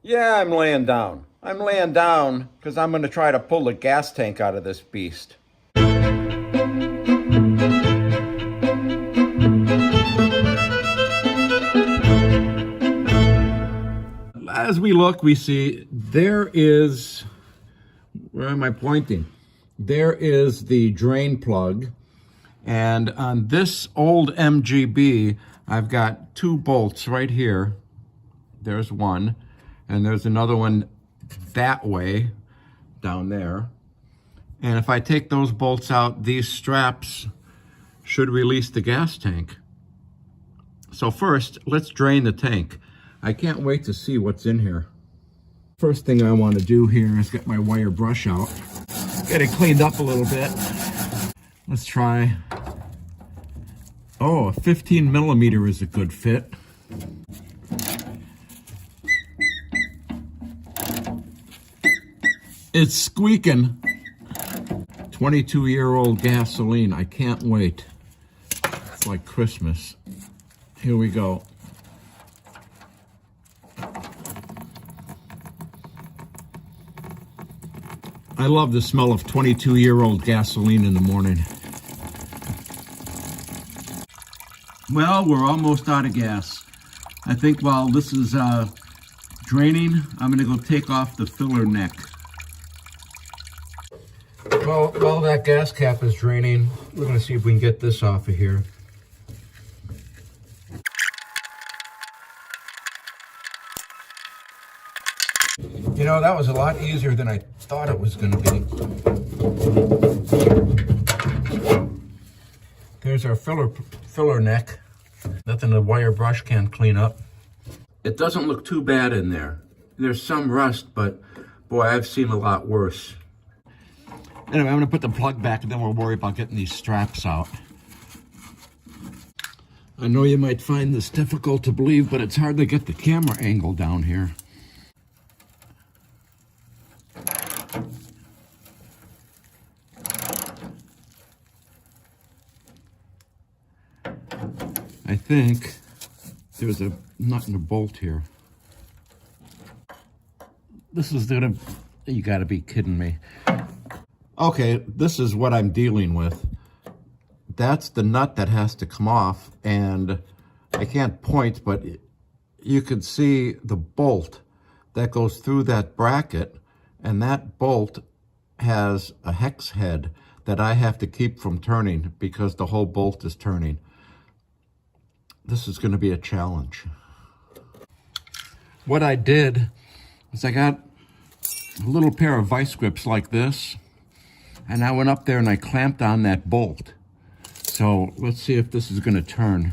Yeah, I'm laying down. I'm laying down because I'm going to try to pull the gas tank out of this beast. As we look, we see there is, where am I pointing? There is the drain plug. And on this old MGB, I've got two bolts right here. There's one, and there's another one that way, down there. And if I take those bolts out, these straps should release the gas tank. So first, let's drain the tank. I can't wait to see what's in here. First thing I want to do here is get my wire brush out. Get it cleaned up a little bit. Let's try. Oh, a 15 millimeter is a good fit. It's squeaking. 22-year-old gasoline. I can't wait. It's like Christmas. Here we go. I love the smell of 22-year-old gasoline in the morning. Well, we're almost out of gas. I think while this is draining, I'm gonna go take off the filler neck. Well, while that gas cap is draining, we're gonna see if we can get this off of here. You know, that was a lot easier than I thought it was gonna be. There's our filler neck. Nothing the wire brush can't clean up. It doesn't look too bad in there. There's some rust, but boy, I've seen a lot worse. Anyway, I'm gonna put the plug back and then we'll worry about getting these straps out. I know you might find this difficult to believe, but it's hard to get the camera angle down here. I think there's a nut and a bolt here. This is gonna, you gotta be kidding me. Okay, this is what I'm dealing with. That's the nut that has to come off, and I can't point, but you can see the bolt that goes through that bracket, and that bolt has a hex head that I have to keep from turning because the whole bolt is turning. This is going to be a challenge. What I did is I got a little pair of vice grips like this, and I went up there and I clamped on that bolt. So let's see if this is going to turn.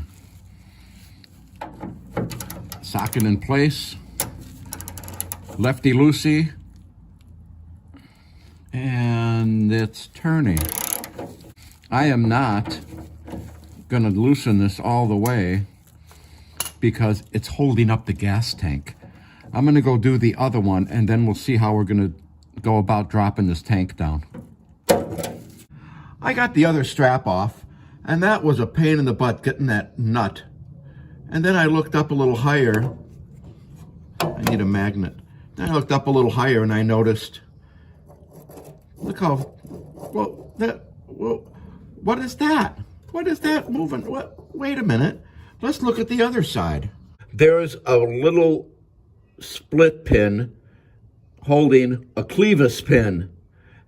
Socket in place, lefty-loosey, and it's turning. I am not going to loosen this all the way because it's holding up the gas tank. I'm going to go do the other one, and then we'll see how we're going to go about dropping this tank down. I got the other strap off, and that was a pain in the butt getting that nut. And then I looked up a little higher. I need a magnet. Then I looked up a little higher and I noticed, look how, what is that? What is that moving? Wait a minute. Let's look at the other side. There's a little split pin holding a clevis pin.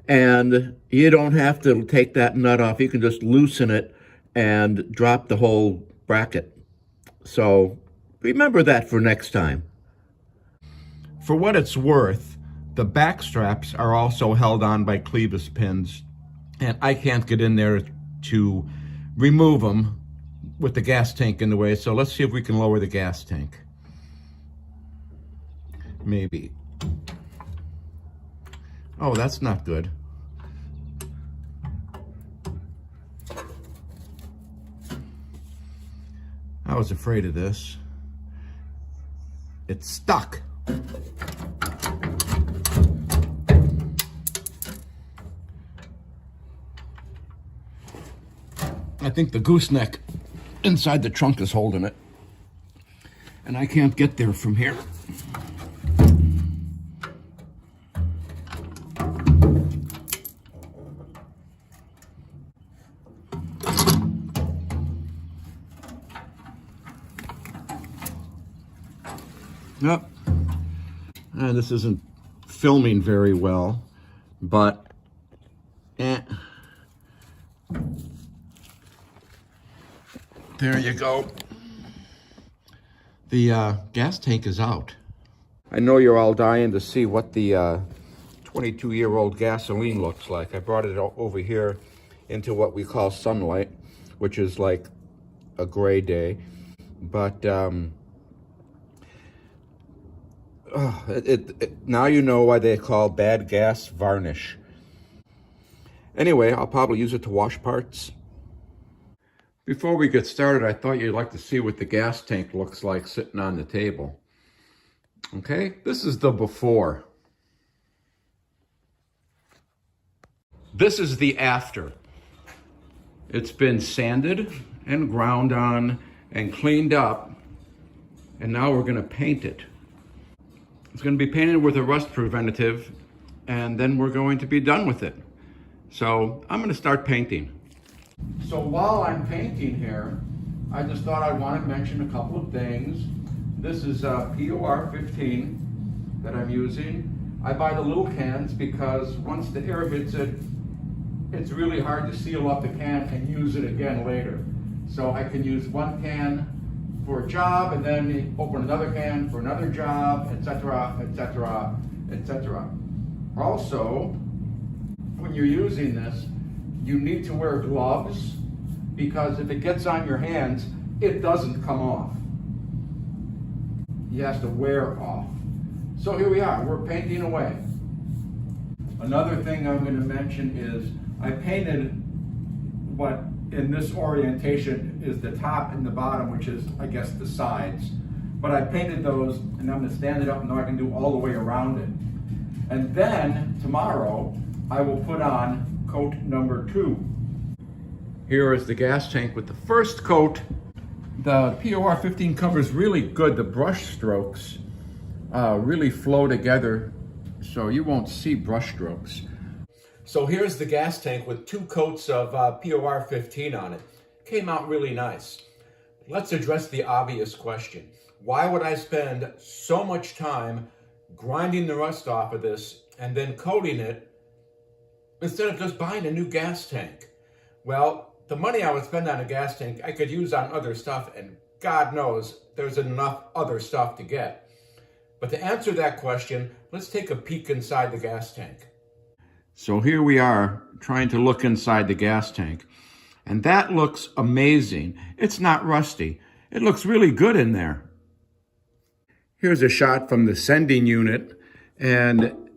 And you don't have to take that nut off. You can just loosen it and drop the whole bracket. So remember that for next time. For what it's worth, the back straps are also held on by clevis pins, and I can't get in there to remove them with the gas tank in the way. So let's see if we can lower the gas tank. Maybe. Oh, that's not good. I was afraid of this. It's stuck. I think the gooseneck inside the trunk is holding it. And I can't get there from here. Yep. And this isn't filming very well, but there you go. The gas tank is out. I know you're all dying to see what the 22-year-old gasoline looks like. I brought it over here into what we call sunlight, which is like a gray day. But now you know why they call bad gas varnish. Anyway, I'll probably use it to wash parts. Before we get started, I thought you'd like to see what the gas tank looks like sitting on the table. Okay, this is the before. This is the after. It's been sanded and ground on and cleaned up, and now we're gonna paint it. It's gonna be painted with a rust preventative, and then we're going to be done with it. So I'm gonna start painting. So while I'm painting here, I just thought I want to mention a couple of things. This is POR 15 that I'm using. I buy the little cans because once the air hits it, it's really hard to seal up the can and use it again later. So I can use one can for a job and then open another can for another job, etc., etc., etc. Also, when you're using this, you need to wear gloves because if it gets on your hands, it doesn't come off. It has to wear off. So here we are, we're painting away. Another thing I'm going to mention is I painted what in this orientation is the top and the bottom, which is, I guess, the sides. But I painted those and I'm going to stand it up and now I can do all the way around it. And then tomorrow I will put on coat number 2. Here is the gas tank with the first coat. The POR 15 covers really good. The brush strokes really flow together, so you won't see brush strokes. So here's the gas tank with 2 coats of POR 15 on it. Came out really nice. Let's address the obvious question. Why would I spend so much time grinding the rust off of this and then coating it instead of just buying a new gas tank? Well, the money I would spend on a gas tank, I could use on other stuff, and God knows there's enough other stuff to get. But to answer that question, let's take a peek inside the gas tank. So here we are trying to look inside the gas tank, and that looks amazing. It's not rusty. It looks really good in there. Here's a shot from the sending unit, and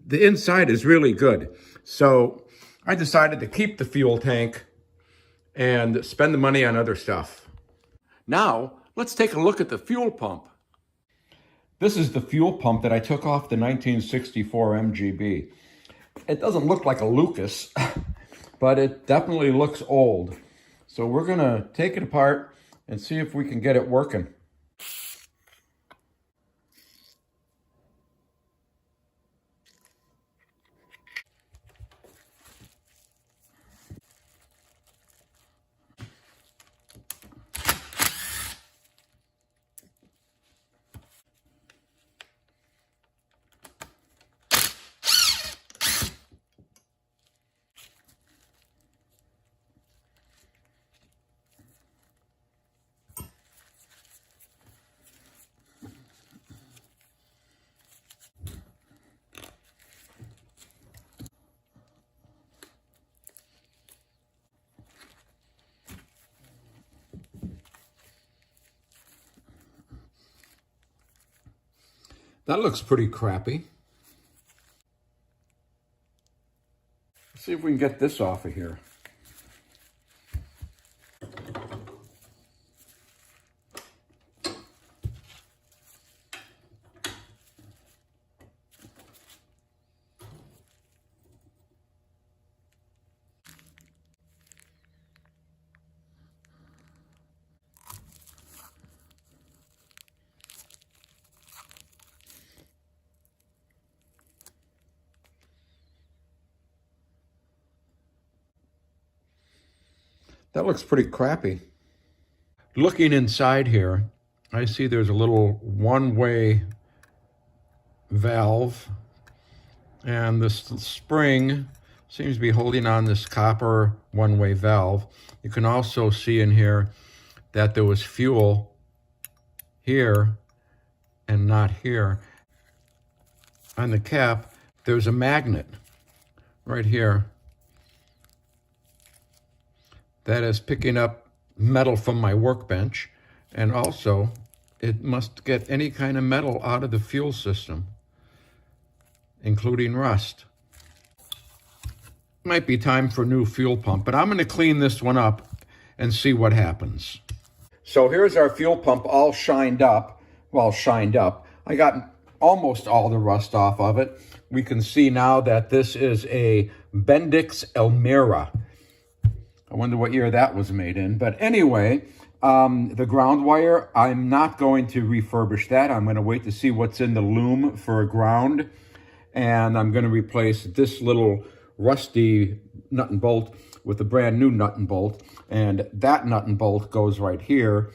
the inside is really good. So I decided to keep the fuel tank and spend the money on other stuff. Now, let's take a look at the fuel pump. This is the fuel pump that I took off the 1964 MGB. It doesn't look like a Lucas, but it definitely looks old. So we're gonna take it apart and see if we can get it working. That looks pretty crappy. Let's see if we can get this off of here. That looks pretty crappy. Looking inside here, I see there's a little one-way valve, and this spring seems to be holding on this copper one-way valve. You can also see in here that there was fuel here and not here. On the cap, there's a magnet right here that is picking up metal from my workbench, and also it must get any kind of metal out of the fuel system, including rust. Might be time for a new fuel pump, but I'm going to clean this one up and see what happens. So here's our fuel pump all shined up. Well, shined up. I got almost all the rust off of it. We can see now that this is a Bendix Elmira. I wonder what year that was made in. But anyway, the ground wire, I'm not going to refurbish that. I'm going to wait to see what's in the loom for a ground. And I'm going to replace this little rusty nut and bolt with a brand new nut and bolt. And that nut and bolt goes right here.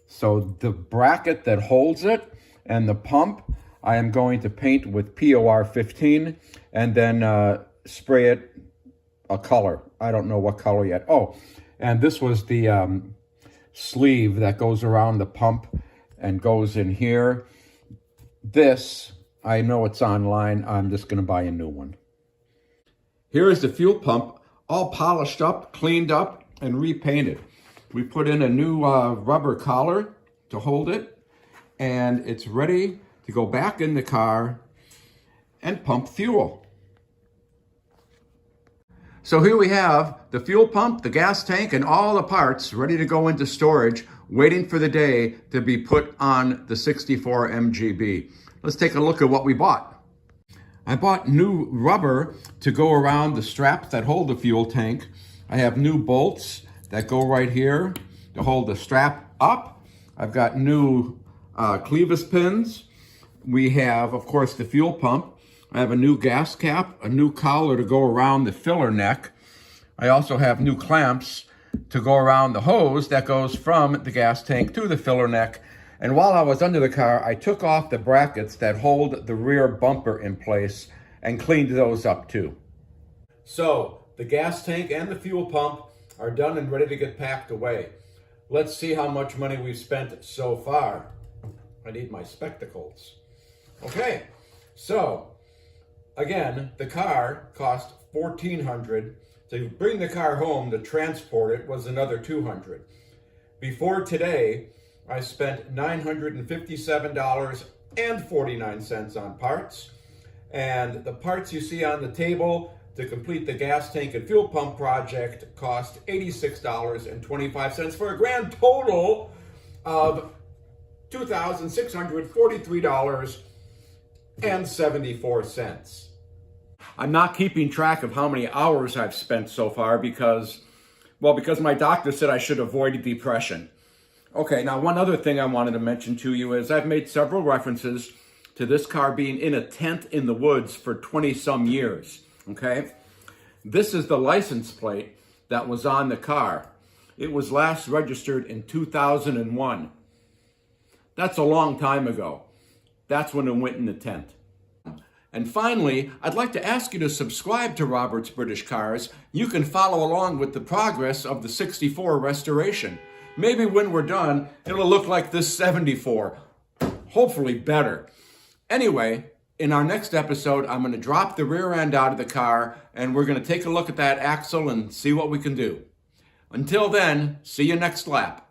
So the bracket that holds it and the pump, I am going to paint with POR 15 and then spray it a color. I don't know what color yet. Oh, and this was the sleeve that goes around the pump and goes in here. This, I know it's online. I'm just going to buy a new one. Here is the fuel pump, all polished up, cleaned up, and repainted. We put in a new rubber collar to hold it, and it's ready to go back in the car and pump fuel. So here we have the fuel pump, the gas tank, and all the parts ready to go into storage, waiting for the day to be put on the 64 MGB. Let's take a look at what we bought. I bought new rubber to go around the straps that hold the fuel tank. I have new bolts that go right here to hold the strap up. I've got new clevis pins. We have, of course, the fuel pump. I have a new gas cap, a new collar to go around the filler neck. I also have new clamps to go around the hose that goes from the gas tank to the filler neck. And while I was under the car, I took off the brackets that hold the rear bumper in place and cleaned those up too. So the gas tank and the fuel pump are done and ready to get packed away. Let's see how much money we've spent so far. I need my spectacles. Okay, so again, the car cost $1,400. To bring the car home to transport it was another $200. Before today, I spent $957.49 on parts. And the parts you see on the table to complete the gas tank and fuel pump project cost $86.25 for a grand total of $2,643.74. I'm not keeping track of how many hours I've spent so far because my doctor said I should avoid depression. Okay, now one other thing I wanted to mention to you is I've made several references to this car being in a tent in the woods for 20-some years, okay? This is the license plate that was on the car. It was last registered in 2001. That's a long time ago. That's when it went in the tent. And finally, I'd like to ask you to subscribe to Robert's British Cars. You can follow along with the progress of the 64 restoration. Maybe when we're done, it'll look like this 74. Hopefully better. Anyway, in our next episode, I'm going to drop the rear end out of the car, and we're going to take a look at that axle and see what we can do. Until then, see you next lap.